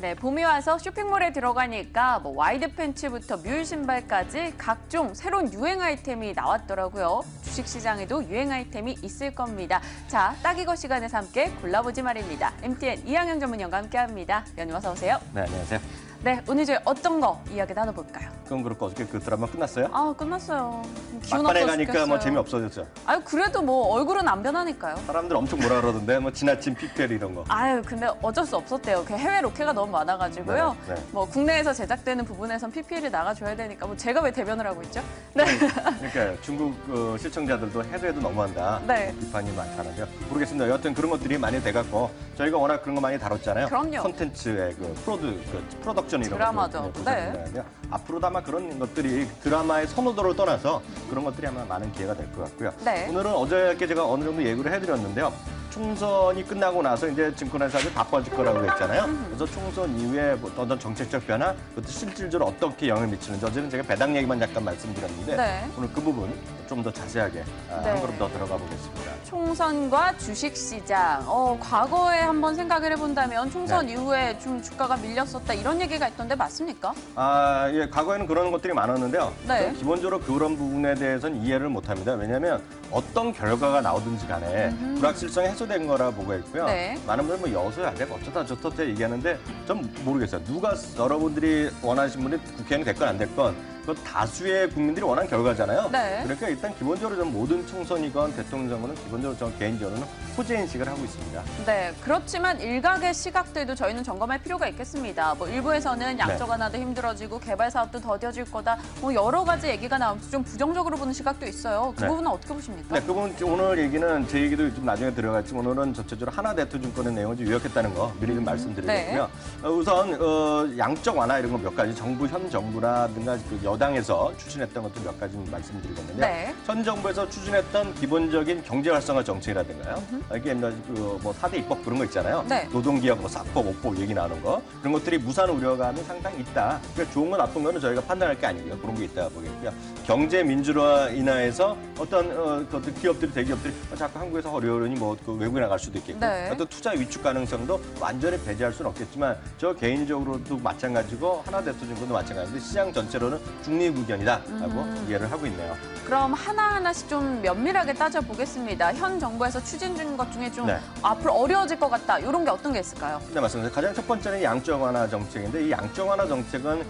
네, 봄이 와서 쇼핑몰에 들어가니까 뭐 와이드 팬츠부터 뮬 신발까지 각종 새로운 유행 아이템이 나왔더라고요. 주식시장에도 유행 아이템이 있을 겁니다. 자, 딱 이거 시간에서 함께 골라보지 말입니다. MTN 이항영 전문위원과 함께합니다. 위원님 어서 오세요. 네, 안녕하세요. 네, 오늘 저희 어떤 거 이야기 나눠볼까요? 그럼 그렇고 어저께 그 드라마 끝났어요? 아, 끝났어요. 기운 막판에 없어 가니까 죽겠어요. 뭐 재미없어졌죠. 아유, 그래도 뭐 얼굴은 안 변하니까요. 사람들 엄청 뭐라 그러던데 뭐 지나친 픽셀 이런 거. 아유, 근데 어쩔 수 없었대요. 그 해외 로케가 너무 많아가지고요. 네, 네. 뭐 국내에서 제작되는 부분에선 PPL이 나가줘야 되니까 뭐 제가 왜 대변을 하고 있죠? 네. 그러니까 중국 시청자들도 해외도 너무한다. 네. 비판이 많다는데요. 모르겠습니다. 여하튼 그런 것들이 많이 돼갖고 저희가 워낙 그런 거 많이 다뤘잖아요. 그럼요. 콘텐츠의 그 프로덕션 이런 드라마죠. 것들 네. 보셨는데요. 앞으로도 아마 그런 것들이 드라마의 선호도를 떠나서 그런 것들이 아마 많은 기회가 될 것 같고요. 네. 오늘은 어저께 제가 어느 정도 예고를 해드렸는데요. 총선이 끝나고 나서 이제 증권회사들이 바빠질 거라고 했잖아요. 그래서 총선 이후에 뭐 어떤 정책적 변화, 그것도 실질적으로 어떻게 영향을 미치는지 어제는 제가 배당 얘기만 잠깐 말씀드렸는데 네. 오늘 그 부분 좀 더 자세하게 네. 한 걸음 더 들어가 보겠습니다. 총선과 주식시장. 과거에 한번 생각을 해본다면 총선 네. 이후에 좀 주가가 밀렸었다 이런 얘기가 있던데 맞습니까? 아, 예, 과거에는 그런 것들이 많았는데요. 네. 기본적으로 그런 부분에 대해서는 이해를 못합니다. 왜냐하면 어떤 결과가 나오든지 간에 불확실성이 해소된 거라 보고 있고요. 네. 많은 분들 뭐 여서야 되고 어쩌다 저쩌다 얘기하는데 전 모르겠어요. 누가 여러분들이 원하시는 분이 국회의원이 됐건 안 됐건 그 다수의 국민들이 원하는 결과잖아요. 네. 그러니까 일단 기본적으로 좀 모든 총선이건 대통령 선거는 기본적으로 저 개인적으로는 호재 인식을 하고 있습니다. 네, 그렇지만 일각의 시각들도 저희는 점검할 필요가 있겠습니다. 뭐 일부에서는 양적 완화도 힘들어지고 개발 사업도 더뎌질 거다. 뭐 여러 가지 얘기가 나오면서 좀 부정적으로 보는 시각도 있어요. 그 네. 부분은 어떻게 보십니까? 네, 그 부분 오늘 얘기는 제 얘기도 좀 나중에 들어갔지만 오늘은 전체적으로 하나대투증권의 내용을 좀 요약했다는 거 미리 좀 말씀드리겠고요. 우선 양적 완화 이런 거 몇 가지 현 정부라든가 그 여당에서 추진했던 것들 몇 가지 좀 말씀드리겠는데요. 네. 현 정부에서 추진했던 기본적인 경제 활성화 정책이라든가요. 이게 뭐 4대 입법 그런 거 있잖아요. 네. 노동기업 뭐 4법, 5법 얘기 나오는 거. 그런 것들이 무산 우려감이 상당히 있다. 그러니까 좋은 건 나쁜 거는 저희가 판단할 게 아니고요. 그런 게 있다 보겠고요. 경제 민주화 인하에서 어떤 기업들이 대기업들이 자꾸 한국에서 어려우니 뭐그 외국에 나갈 수도 있겠고 네. 어떤 투자 위축 가능성도 완전히 배제할 수는 없겠지만 저 개인적으로도 마찬가지고 하나대투증권도 마찬가지인데 시장 전체로는 중립의견이다라고 이해를 하고 있네요. 그럼 하나하나씩 좀 면밀하게 따져보겠습니다. 현 정부에서 추진 중인 것 중에 좀 네. 앞으로 어려워질 것 같다. 이런 게 어떤 게 있을까요? 네, 맞습니다. 가장 첫 번째는 양적 완화 정책인데 이 양적 완화 정책은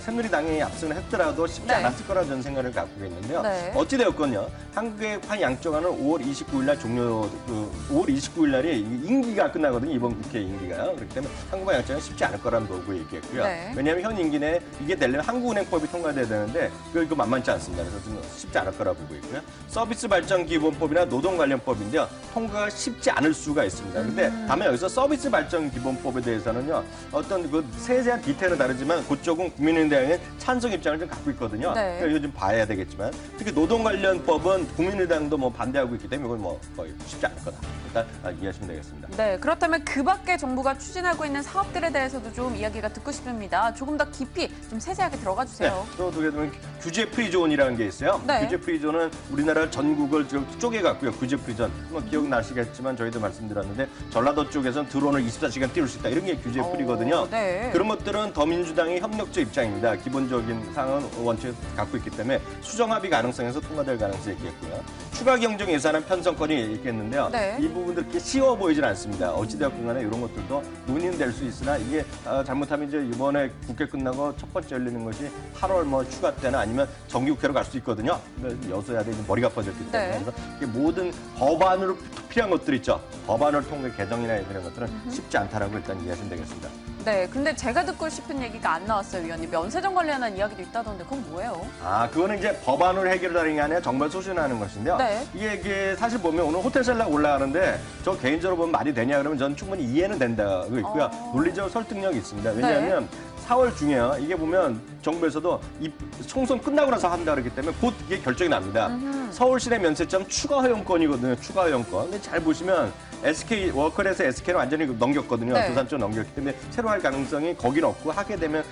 새누리당이 압승을 했더라도 쉽지 네. 않았을 거라는 저는 생각을 갖고 있는데요. 네. 어찌되었건요. 한국의 양적 완화는 5월 29일 날 5월 29일 날이 임기가 끝나거든요. 이번 국회 임기가요. 그렇기 때문에 한국의 양적 완화는 쉽지 않을 거라는 보고 얘기했고요. 네. 왜냐하면 현 임기 내에 이게 되려면 한국은행법이 통과돼야 되는데 이거 만만치 않습니다. 그래서 좀 쉽지 않을 거라 보고 있고요. 서비스 발전 기본법이나 노동 관련법인데요. 통과가 쉽지 않을 수가 있습니다. 근데 다만 여기서 서비스 발전 기본법에 대해서는요. 어떤 그 세세한 디테일은 다르지만 그쪽은 국민의당의 찬성 입장을 좀 갖고 있거든요. 네. 그러니까 이거 좀 봐야 되겠지만 특히 노동 관련법은 국민의당도 뭐 반대하고 있기 때문에 이건 뭐 거의 쉽지 않을 거다. 일단 이해하시면 되겠습니다. 네, 그렇다면 그 밖에 정부가 추진하고 있는 사업들에 대해서도 좀 이야기가 듣고 싶습니다. 조금 더 깊이 좀 세세하게 들어가 주세요. 또 두개 되면 규제 프리존이라는 게 있어요. 네. 규제 프리존은 우리나라 전국을 쪼개갖고요. 규제 프리존. 뭐 기억나시겠지만 저희도 말씀드렸는데 전라도 쪽에서는 드론을 24시간 띄울 수 있다. 이런 게 규제 프리거든요. 네. 그런 것들은 더민주당의 협력적 입장입니다. 기본적인 상황은 원칙을 갖고 있기 때문에 수정합의 가능성에서 통과될 가능성이 있겠고요. 추가 경정 예산안 편성권이 있겠는데요. 네. 이 부분들 이렇게 쉬워 보이진 않습니다. 어찌되었건 간에 이런 것들도 논의될 수 있으나 이게 잘못하면 이제 이번에 국회 끝나고 첫 번째 열리는 것이 8월 뭐 휴가 때나 아니면 정기국회로 갈 수 있거든요. 여서야대 머리가 아파졌기 때문에. 네. 그래서 이게 모든 법안으로 필요한 것들 있죠. 법안을 통해 개정이나 이런 것들은 쉽지 않다라고 일단 이해하시면 되겠습니다. 네, 근데 제가 듣고 싶은 얘기가 안 나왔어요, 위원님. 면세점 관련한 이야기도 있다던데 그건 뭐예요? 그거는 이제 법안으로 해결하는 게 아니라 정말 소신하는 것인데요. 네. 이게 사실 보면 오늘 호텔 셀락 올라가는데 저 개인적으로 보면 말이 되냐 그러면 저는 충분히 이해는 된다고 있고요. 논리적 설득력이 있습니다. 왜냐하면 4월 중에요. 이게 보면 정부에서도 이 총선 끝나고 나서 한다 그러기 때문에 곧 이게 결정이 납니다. 서울시내 면세점 추가 허용권이거든요. 추가 허용권. 근데 잘 보시면 SK 워커에서 SK는 완전히 넘겼거든요. 네. 두산 쪽 넘겼기 때문에 새로 할 가능성이 거긴 없고 하게 되면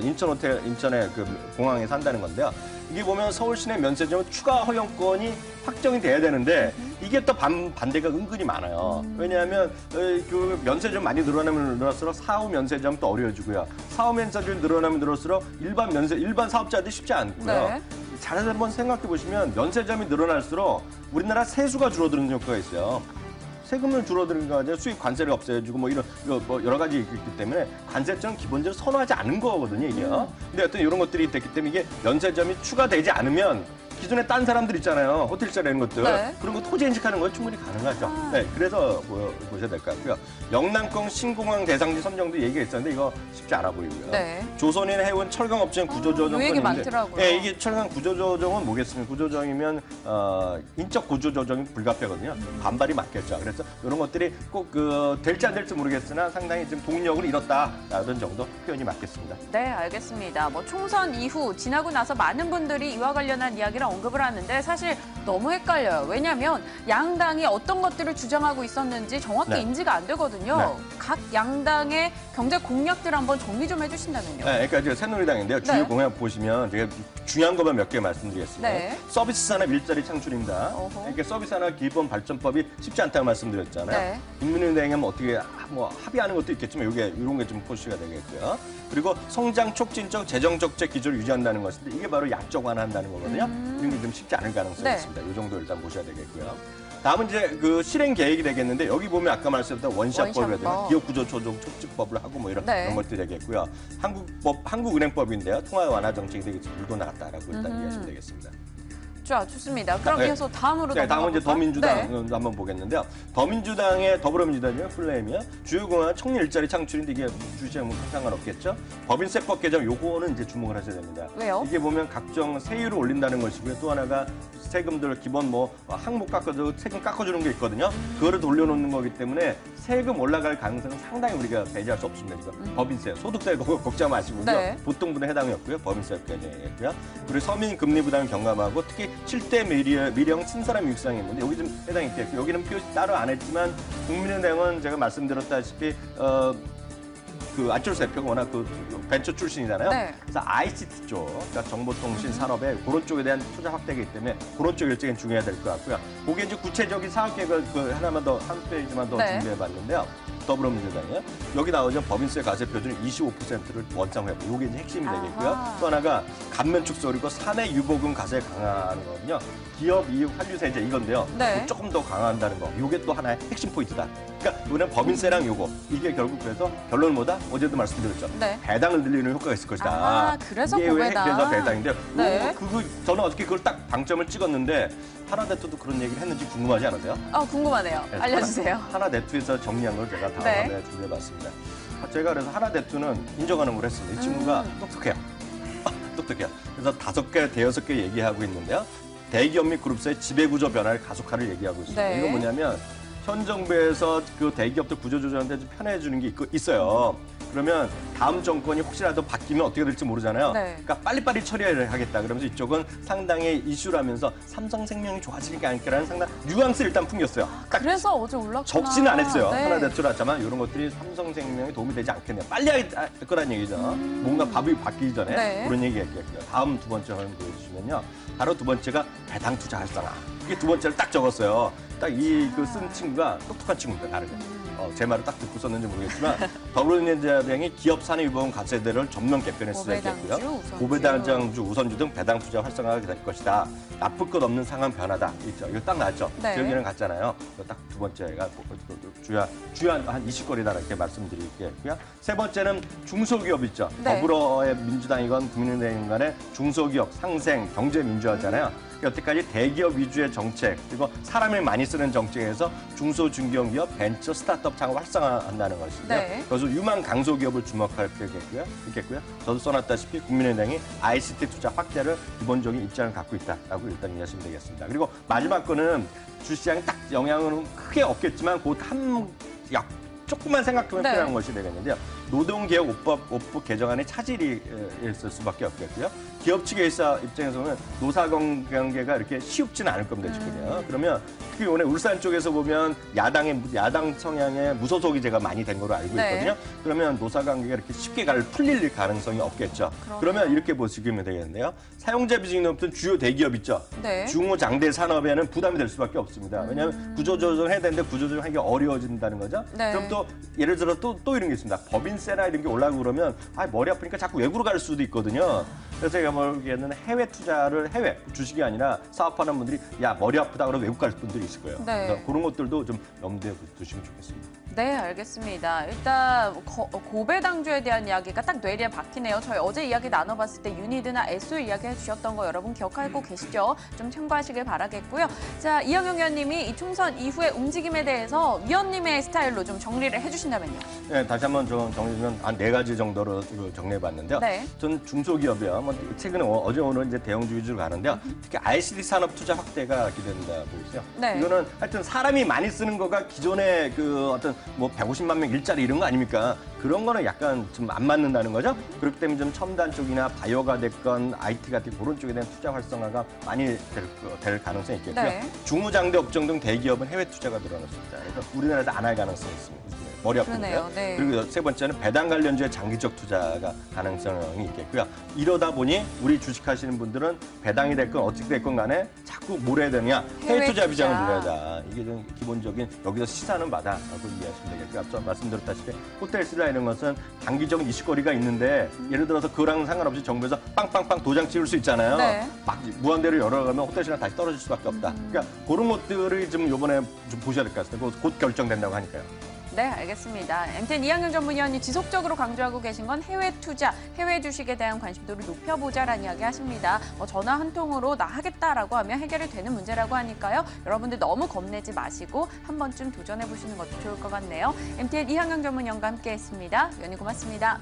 인천 호텔 인천의 그 공항에 산다는 건데요. 이게 보면 서울 시내 면세점 추가 허용권이 확정이 돼야 되는데 이게 이게 또 반대가 은근히 많아요. 왜냐하면 그 면세점 많이 늘어나면 늘어날수록 사후 면세점 또 어려워지고요. 사후 면세점이 늘어나면 늘어날수록 일반 사업자들이 쉽지 않고요. 네. 잘 한번 생각해 보시면 면세점이 늘어날수록 우리나라 세수가 줄어드는 효과가 있어요. 세금을 줄어드는 거 아니라 수입 관세를 없애주고 뭐 이런 뭐 여러 가지 있기 때문에 관세점은 기본적으로 선호하지 않은 거거든요, 이게. 근데 어떤 이런 것들이 됐기 때문에 이게 면세점이 추가되지 않으면 기존에 딴 사람들 있잖아요. 호텔시설 이런 것들. 네. 그런 거 토지 인식하는 건 충분히 가능하죠. 네, 그래서 보셔야 될 것 같고요. 영남권 신공항 대상지 선정도 얘기가 있었는데 이거 쉽지 않아 보이고요. 네. 조선인 해운 철강업체는 구조조정 요 얘기 많더라고요. 네, 이게 철강 구조조정은 뭐겠습니까? 구조조정이면 인적 구조조정이 불가피하거든요. 반발이 많겠죠. 그래서 이런 것들이 꼭 될지 안 될지 모르겠으나 상당히 지금 동력을 잃었다라는 정도 표현이 맞겠습니다. 네, 알겠습니다. 뭐 총선 이후 지나고 나서 많은 분들이 이와 관련한 이야기를 언급을 하는데 사실 너무 헷갈려요. 왜냐하면 양당이 어떤 것들을 주장하고 있었는지 정확히 네. 인지가 안 되거든요. 네. 각 양당의 경제 공약들 한번 정리 좀 해주신다면요. 네, 그러니까 이제 새누리당인데요. 주요 네. 공약 보시면 제가 중요한 것만 몇 개 말씀드리겠습니다. 네. 서비스 산업 일자리 창출입니다. 어허. 그러니까 서비스 산업 기본 발전법이 쉽지 않다고 말씀드렸잖아요. 네. 국민은행은 어떻게 뭐 합의하는 것도 있겠지만 이런 게 좀 포시가 되겠고요. 그리고 성장 촉진적 재정 적재 기조를 유지한다는 것인데 이게 바로 양적 완화한다는 거거든요. 이런 게 좀 쉽지 않을 가능성이 네. 있습니다. 이 정도 일단 보셔야 되겠고요. 다음은 이제 그 실행 계획이 되겠는데 여기 보면 아까 말씀드렸던 원샷법이라든가 원샷법. 기업 구조 조정 촉진법을 하고 뭐 이런 네. 것들이 되겠고요. 한국은행법인데요. 통화 완화 정책이 되게 물도 나갔다라고 일단 이해하시면 되겠습니다. 자, 좋습니다. 그럼 네. 이어서 다음으로 네, 다음은 이제 넘어가 볼까요? 더민주당 한번 보겠는데요. 더불어민주당이요, 플레임이요. 주요 공약 청년 일자리 창출인데 이게 주제랑 뭐 상관없겠죠. 법인세법 개정 요거는 이제 주목을 하셔야 됩니다. 왜요? 이게 보면 각종 세율을 올린다는 것이고요. 또 하나가 세금들 기본 뭐 항목 깎아줘 세금 깎아주는 게 있거든요. 그거를 돌려놓는 거기 때문에 세금 올라갈 가능성은 상당히 우리가 배제할 수 없습니다. 지금 법인세, 소득세 그거 걱정 마시고요. 네. 보통 분은 해당이 없고요. 법인세 개정이겠고요. 그리고 서민 금리 부담 경감하고 특히 7대 미령 친사람 육상이 있는데 여기 좀 해당이 있겠고 여기는 표시 따로 안 했지만 국민은행은 제가 말씀드렸다시피 그 안철수 대표가 워낙 그 벤처 출신이잖아요. 네. 그래서 ICT 쪽, 그러니까 정보통신 산업에 그런 쪽에 대한 투자 확대이기 때문에 그런 쪽 일정이 중요해야 될 것 같고요. 그게 이제 구체적인 사업 계획을 하나만 더 한 페이지만 더 네. 준비해봤는데요. 더불어민주당이요. 여기 나오죠. 법인세 가세 표준이 25%를 원상 회복. 이게 이제 핵심이 되겠고요. 아하. 또 하나가 감면 축소 그리고 사내 유보금 가세 강화하는 거거든요. 기업 이익 환류세 이제 이건데요. 네. 조금 더 강화한다는 거. 이게 또 하나의 핵심 포인트다. 그러니까 이번엔 법인세랑 요거 이게 결국 그래서 결론은 뭐다? 어제도 말씀드렸죠. 네. 배당을 늘리는 효과가 있을 것이다. 아, 그래서 이게 왜 고배당. 그래서 배당인데 네. 저는 어떻게 그걸 딱 방점을 찍었는데 하나대투도 그런 얘기를 했는지 궁금하지 않으세요? 궁금하네요. 네, 알려주세요. 하나대투에서 정리한 걸 제가 네. 다음에 준비해봤습니다. 제가 그래서 하나대투는 인정하는 걸 했습니다. 이 친구가 똑똑해요. 똑똑해요. 그래서 5개, 6개 얘기하고 있는데요. 대기업 및 그룹사의 지배구조 변화를 가속화를 얘기하고 있습니다. 네. 이건 뭐냐면 현 정부에서 그 대기업들 구조조정한테 좀 편해해 주는 게 있어요. 그러면 다음 정권이 혹시라도 바뀌면 어떻게 될지 모르잖아요. 네. 그러니까 빨리빨리 처리를 하겠다. 그러면서 이쪽은 상당히 이슈라면서 삼성생명이 좋아지니까 않을까라는 상당 뉘앙스를 일단 풍겼어요. 딱 그래서 어제 올랐구나. 적지는 않았어요. 네. 하나대투라지만 이런 것들이 삼성생명에 도움이 되지 않겠냐. 빨리 할 거란 얘기죠. 뭔가 밥이 바뀌기 전에 네. 그런 얘기 했고요. 다음 두 번째 화면 보여주시면요. 바로 두 번째가 배당 투자 활성화. 이게 두 번째를 딱 적었어요. 딱 이 그 쓴 친구가 똑똑한 친구입니다. 다르게. 제 말을 딱 듣고 썼는지 모르겠지만 더불어민주당이 기업 산의 유보금 가세대를 전면 개편에 시작했고요. 고배당주, 우선주 등 배당 투자 활성화가 될 것이다. 나쁠 것 없는 상황 변화다. 있죠. 이거 딱 나왔죠. 네. 기억에는 갔잖아요. 딱 두 번째가 주요한 한 20건이다 이렇게 말씀드리겠고요. 세 번째는 중소기업 있죠. 네. 더불어의 민주당이건 국민의힘 간의 중소기업 상생 경제 민주화잖아요. 여태까지 대기업 위주의 정책 그리고 사람을 많이 쓰는 정책에서 중소 중견기업 벤처 스타트업 창업 활성화한다는 것인데요. 네. 그래서 유망 강소기업을 주목할 필요가 있겠고요. 저도 써놨다시피 국민의당이 ICT 투자 확대를 기본적인 입장을 갖고 있다라고 일단 이해하시면 되겠습니다. 그리고 마지막 거는 주시장에 딱 영향은 크게 없겠지만 곧 조금만 생각하면 네. 필요한 것이 되겠는데요. 노동개혁5법 개정안의 차질이 있을 수밖에 없겠고요. 기업 측의 입장에서는 노사관계가 이렇게 쉽지는 않을 겁니다, 지금요. 그러면 특히 이번에 울산 쪽에서 보면 야당 성향의 무소속이제가 많이 된 걸로 알고 있거든요. 네. 그러면 노사관계가 이렇게 쉽게 풀릴 가능성이 없겠죠. 그러면 이렇게 보시면 되겠는데요. 사용자 비중이 높은 주요 대기업 있죠. 네. 중소장대 산업에는 부담이 될 수밖에 없습니다. 왜냐하면 구조조정을 해야 되는데 구조조정하기가 어려워진다는 거죠. 네. 그럼 또 예를 들어 또 이런 게 있습니다. 법인세나 이런 게 올라가고 그러면 머리 아프니까 자꾸 외국으로 갈 수도 있거든요. 그래서 제가 보기에는 해외 투자를 해외 주식이 아니라 사업하는 분들이 머리 아프다 그러면 외국 갈 분들이 있을 거예요. 네. 그래서 그런 것들도 좀 염두에 두시면 좋겠습니다. 네, 알겠습니다. 일단 고배당주에 대한 이야기가 딱 뇌리에 박히네요. 저희 어제 이야기 나눠봤을 때 유니드나 SO 이야기 해주셨던 거 여러분 기억하고 계시죠? 좀 참고하시길 바라겠고요. 자, 이영영 위원님이 이 총선 이후의 움직임에 대해서 위원님의 스타일로 좀 정리를 해주신다면요. 네, 다시 한번 정리하면 한 4가지 정도로 정리해봤는데요. 네. 전 중소기업이요. 최근에 어제 오늘 이제 대형주 위주로 가는데요. 특히 ICT 산업 투자 확대가 기대된다 보이세요. 네. 이거는 하여튼 사람이 많이 쓰는 거가 기존의 어떤 150만 명 일자리 이런 거 아닙니까? 그런 거는 약간 좀 안 맞는다는 거죠. 그렇기 때문에 좀 첨단 쪽이나 바이오가 됐건 IT가 됐건 그런 쪽에 대한 투자 활성화가 많이 될 가능성이 있겠고요. 네. 중후장대 업종 등 대기업은 해외 투자가 늘어날 수 있다. 그래서 우리나라에서 안 할 가능성이 있습니다. 머리 아프고요. 네. 그리고 세 번째는 배당 관련주의 장기적 투자가 가능성이 있겠고요. 이러다 보니 우리 주식하시는 분들은 배당이 됐건 어떻게 됐건 간에 자꾸 뭘 해야 되냐. 해외 투자 비중을 늘려야자. 이게 좀 기본적인 여기서 시사하는 바다라고 이해하시면 되겠고요. 앞서 말씀드렸다시피 호텔스나 이런 것은 단기적인 이슈거리가 있는데 예를 들어서 그랑 상관없이 정부에서 빵빵빵 도장 찍을 수 있잖아요. 네. 막 무한대로 열어가면 호텔스나 다시 떨어질 수밖에 없다. 그러니까 그런 것들을 좀 이번에 좀 보셔야 될 것 같습니다. 곧 결정된다고 하니까요. 네, 알겠습니다. MTN 이항영 전문위원이 지속적으로 강조하고 계신 건 해외 투자, 해외 주식에 대한 관심도를 높여보자라는 이야기 하십니다. 전화 한 통으로 나 하겠다라고 하면 해결이 되는 문제라고 하니까요. 여러분들 너무 겁내지 마시고 한 번쯤 도전해보시는 것도 좋을 것 같네요. MTN 이항영 전문위원과 함께했습니다. 위원님 고맙습니다.